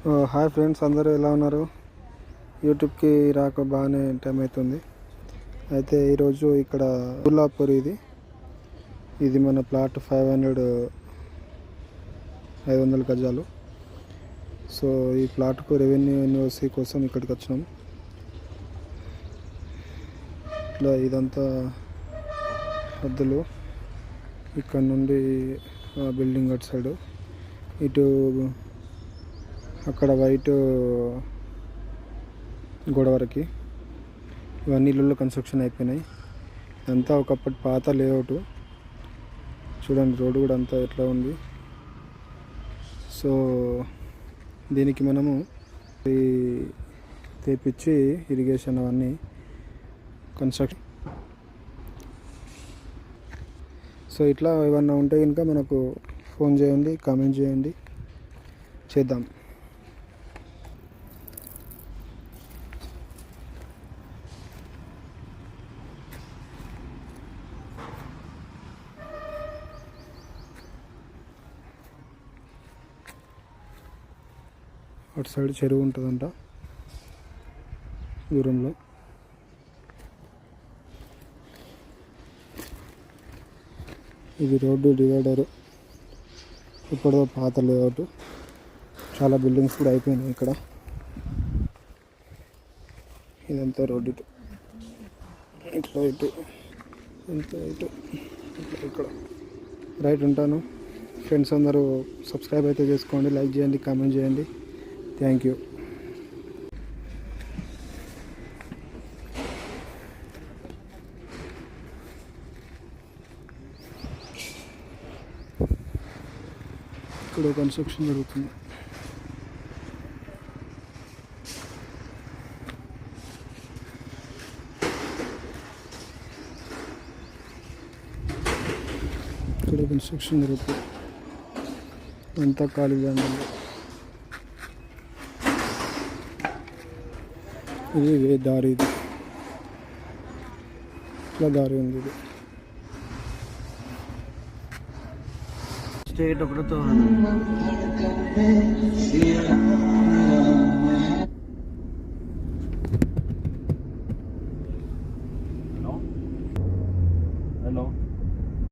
Hi friends, అందరూ ఎలా ఉన్నారు? యూట్యూబ్కి రాక బాగానే టైం అవుతుంది. అయితే ఈరోజు ఇక్కడ బుల్లాపూర్ ఇది మన ప్లాట్ 500 గజాలు. సో ఈ ప్లాట్కు రెవెన్యూ యూనివర్సిటీ కోసం ఇక్కడికి వచ్చినాం. ఇట్లా ఇదంతా హద్దులు, ఇక్కడ నుండి బిల్డింగ్ అటు సైడు, ఇటు అక్కడ వైట్ గోడ వరకు ఇవన్నీ ఇల్లు కన్స్ట్రక్షన్ అయిపోయినాయి. అంతా ఒకప్పటి పాత లేఅవుట్. చూడండి రోడ్డు కూడా అంతా ఎట్లా ఉంది. సో దీనికి మనము తెప్పించి ఇరిగేషన్ అవన్నీ కన్స్ట్రక్షన్. సో ఇట్లా ఏమన్నా ఉంటే కనుక మనకు ఫోన్ చేయండి, కామెంట్ చేయండి, చేద్దాం. అటు సైడ్ చెరువు ఉంటుందంట దూరంలో. ఇది రోడ్డు డివైడరు, ఇప్పుడు పాత లేఅవుట్. చాలా బిల్డింగ్స్ కూడా అయిపోయినాయి ఇక్కడ. ఇదంతా రోడ్డు, ఇట్లా ఇటు ఇంత ఇటు ఇక్కడ రైట్ ఉంటాను. ఫ్రెండ్స్ అందరూ సబ్స్క్రైబ్ అయితే చేసుకోండి, లైక్ చేయండి, కామెంట్ చేయండి. Thank you. ఇక్కడ కన్స్ట్రక్షన్ జరుగుతుంది. ఇక్కడ కన్స్ట్రక్షన్ జరుగుతుంది, అంతా ఖాళీ ల్యాండ్. ఇది దారి, ఇది ఇట్లా దారి ఉంది. ఇది స్టేట్ ఒకటితో